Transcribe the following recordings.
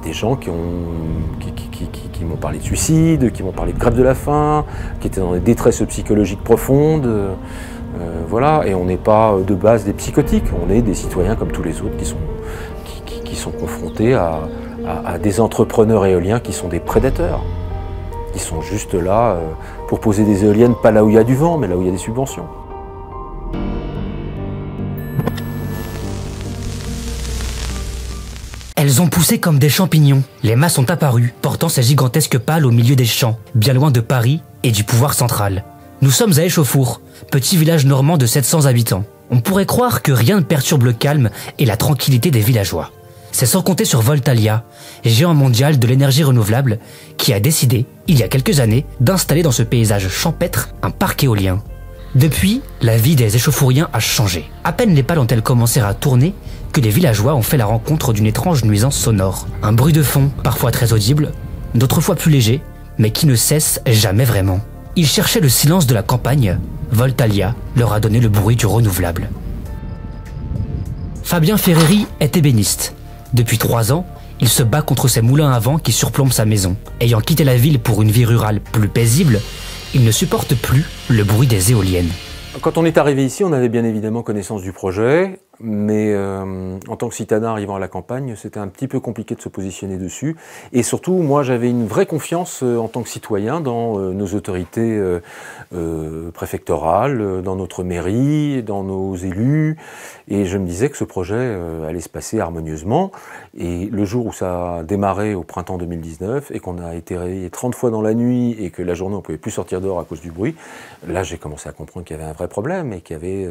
des gens qui m'ont parlé de suicide, qui m'ont parlé de grève de la faim, qui étaient dans des détresses psychologiques profondes. Voilà, et on n'est pas de base des psychotiques, on est des citoyens comme tous les autres qui sont confrontés à des entrepreneurs éoliens qui sont des prédateurs, qui sont juste là pour poser des éoliennes pas là où il y a du vent, mais là où il y a des subventions. Elles ont poussé comme des champignons. Les mâts sont apparus, portant ces gigantesques pales au milieu des champs, bien loin de Paris et du pouvoir central. Nous sommes à Échauffour, petit village normand de 700 habitants. On pourrait croire que rien ne perturbe le calme et la tranquillité des villageois. C'est sans compter sur Voltalia, géant mondial de l'énergie renouvelable, qui a décidé, il y a quelques années, d'installer dans ce paysage champêtre un parc éolien. Depuis, la vie des échauffouriens a changé. À peine les pales ont-elles commencé à tourner que les villageois ont fait la rencontre d'une étrange nuisance sonore. Un bruit de fond, parfois très audible, d'autres fois plus léger, mais qui ne cesse jamais vraiment. Ils cherchaient le silence de la campagne. Voltalia leur a donné le bruit du renouvelable. Fabien Ferreri est ébéniste. Depuis 3 ans, il se bat contre ces moulins à vent qui surplombent sa maison. Ayant quitté la ville pour une vie rurale plus paisible, il ne supporte plus le bruit des éoliennes. Quand on est arrivé ici, on avait bien évidemment connaissance du projet, mais en tant que citadin arrivant à la campagne, c'était un petit peu compliqué de se positionner dessus. Et surtout, moi, j'avais une vraie confiance en tant que citoyen dans nos autorités préfectorales, dans notre mairie, dans nos élus. Et je me disais que ce projet allait se passer harmonieusement. Et le jour où ça a démarré au printemps 2019 et qu'on a été réveillé 30 fois dans la nuit et que la journée on ne pouvait plus sortir dehors à cause du bruit, là j'ai commencé à comprendre qu'il y avait un vrai problème et qu'il y avait,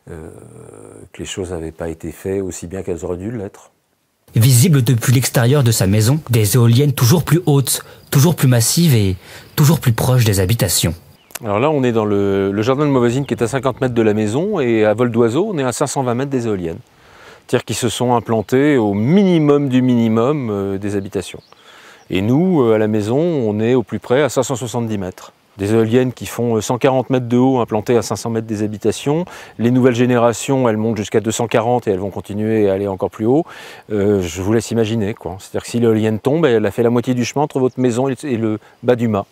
que les choses n'avaient pas été faites aussi bien qu'elles auraient dû l'être. Visible depuis l'extérieur de sa maison, des éoliennes toujours plus hautes, toujours plus massives et toujours plus proches des habitations. Alors là, on est dans le jardin de ma voisine qui est à 50 mètres de la maison et à vol d'oiseau, on est à 520 mètres des éoliennes. C'est-à-dire qu'ils se sont implantés au minimum du minimum des habitations. Et nous, à la maison, on est au plus près à 570 mètres. Des éoliennes qui font 140 mètres de haut, implantées à 500 mètres des habitations. Les nouvelles générations, elles montent jusqu'à 240 et elles vont continuer à aller encore plus haut. Je vous laisse imaginer, quoi. C'est-à-dire que si l'éolienne tombe, elle a fait la moitié du chemin entre votre maison et le bas du mât.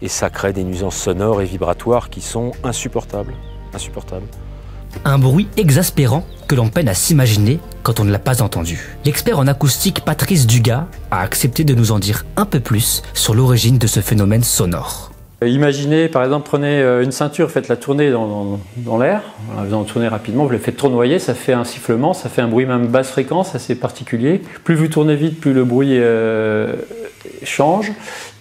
Et ça crée des nuisances sonores et vibratoires qui sont insupportables. Insupportables. Un bruit exaspérant que l'on peine à s'imaginer quand on ne l'a pas entendu. L'expert en acoustique Patrice Dugas a accepté de nous en dire un peu plus sur l'origine de ce phénomène sonore. Imaginez, par exemple, prenez une ceinture, faites-la tourner dans l'air, en la faisant tourner rapidement, vous la faites tournoyer, ça fait un sifflement, ça fait un bruit même basse fréquence, assez particulier. Plus vous tournez vite, plus le bruit change.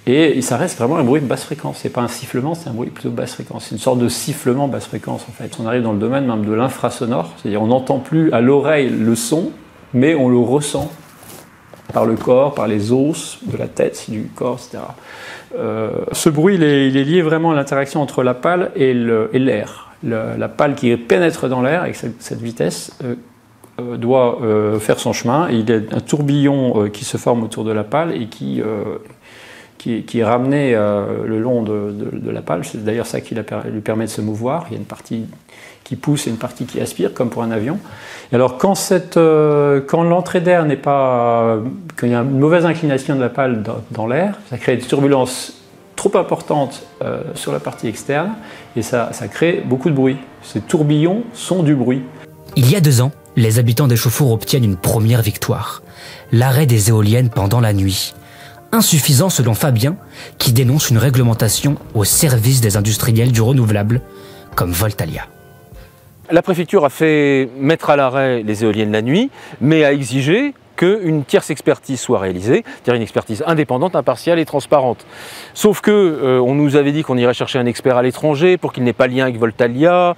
Et ça reste vraiment un bruit de basse fréquence. C'est pas un sifflement, c'est un bruit plutôt de basse fréquence. C'est une sorte de sifflement basse fréquence en fait. On arrive dans le domaine même de l'infrasonore, c'est-à-dire on n'entend plus à l'oreille le son, mais on le ressent par le corps, par les os de la tête, du corps, etc. Ce bruit, il est lié vraiment à l'interaction entre la pale et l'air. La pale qui pénètre dans l'air avec cette vitesse doit faire son chemin. Et il y a un tourbillon qui se forme autour de la pale et qui est ramené le long de la pale. C'est d'ailleurs ça qui lui permet de se mouvoir. Il y a une partie qui pousse et une partie qui aspire, comme pour un avion. Et alors quand l'entrée d'air n'est pas... quand il y a une mauvaise inclination de la pale dans l'air, ça crée des turbulences trop importantes sur la partie externe et ça crée beaucoup de bruit. Ces tourbillons sont du bruit. Il y a 2 ans, les habitants d'Échauffour obtiennent une première victoire. L'arrêt des éoliennes pendant la nuit. Insuffisant selon Fabien, qui dénonce une réglementation au service des industriels du renouvelable, comme Voltalia. La préfecture a fait mettre à l'arrêt les éoliennes la nuit, mais a exigé qu'une tierce expertise soit réalisée, c'est-à-dire une expertise indépendante, impartiale et transparente. Sauf que on nous avait dit qu'on irait chercher un expert à l'étranger pour qu'il n'ait pas de lien avec Voltalia,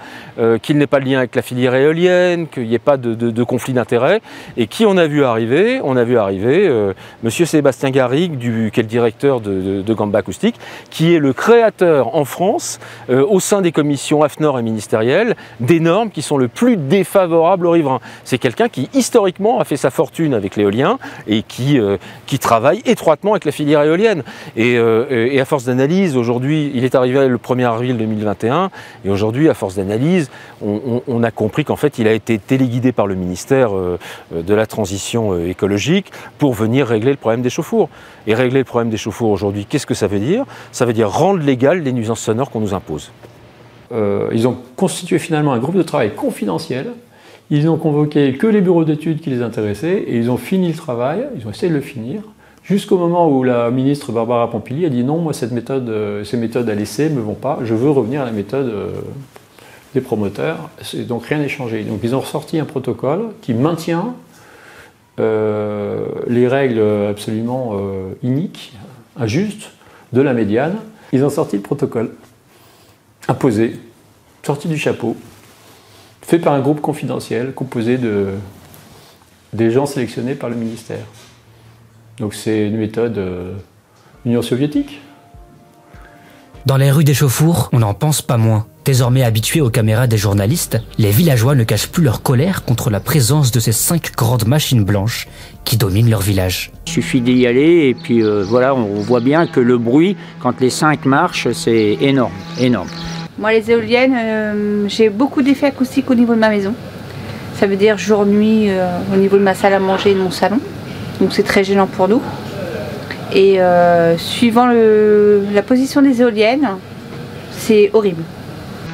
qu'il n'ait pas de lien avec la filière éolienne, qu'il n'y ait pas de conflit d'intérêts. Et qui on a vu arriver? On a vu arriver monsieur Sébastien Garrigue, qui est le directeur de Gamba Acoustique, qui est le créateur en France, au sein des commissions AFNOR et ministérielles, des normes qui sont le plus défavorables aux riverains. C'est quelqu'un qui historiquement a fait sa fortune avec avec l'éolien et qui travaille étroitement avec la filière éolienne. Et à force d'analyse, aujourd'hui, il est arrivé le 1er avril 2021, et aujourd'hui, à force d'analyse, on a compris qu'en fait, il a été téléguidé par le ministère de la Transition écologique pour venir régler le problème des chauffours. Et régler le problème des chauffours aujourd'hui, qu'est-ce que ça veut dire? Ça veut dire rendre légales les nuisances sonores qu'on nous impose. Ils ont constitué finalement un groupe de travail confidentiel. Ils n'ont convoqué que les bureaux d'études qui les intéressaient et ils ont fini le travail, ils ont essayé de le finir, jusqu'au moment où la ministre Barbara Pompili a dit non, moi ces méthodes à l'essai ne me vont pas, je veux revenir à la méthode des promoteurs. Donc rien n'est changé. Donc ils ont ressorti un protocole qui maintient les règles absolument iniques, injustes, de la médiane. Ils ont sorti le protocole, imposé, sorti du chapeau, fait par un groupe confidentiel composé des gens sélectionnés par le ministère. Donc c'est une méthode Union soviétique. Dans les rues d'Échauffour, on n'en pense pas moins. Désormais habitués aux caméras des journalistes, les villageois ne cachent plus leur colère contre la présence de ces 5 grandes machines blanches qui dominent leur village. Il suffit d'y aller et puis voilà, on voit bien que le bruit, quand les 5 marchent, c'est énorme, énorme. Moi, les éoliennes, j'ai beaucoup d'effets acoustiques au niveau de ma maison. Ça veut dire jour-nuit au niveau de ma salle à manger et de mon salon. Donc c'est très gênant pour nous. Et suivant la position des éoliennes, c'est horrible.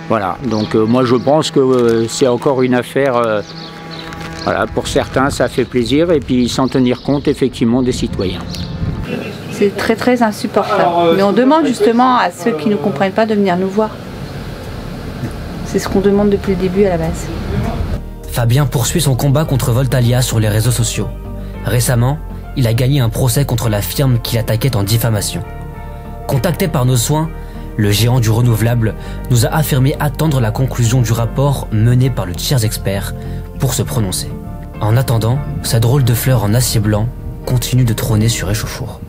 Voilà, donc moi je pense que c'est encore une affaire, voilà, pour certains ça fait plaisir et puis sans tenir compte effectivement des citoyens. C'est très très insupportable. Mais on demande justement à ceux qui ne comprennent pas de venir nous voir. C'est ce qu'on demande depuis le début à la base. Fabien poursuit son combat contre Voltalia sur les réseaux sociaux. Récemment, il a gagné un procès contre la firme qui l'attaquait en diffamation. Contacté par nos soins, le géant du renouvelable nous a affirmé attendre la conclusion du rapport mené par le tiers expert pour se prononcer. En attendant, sa drôle de fleur en acier blanc continue de trôner sur Échauffour.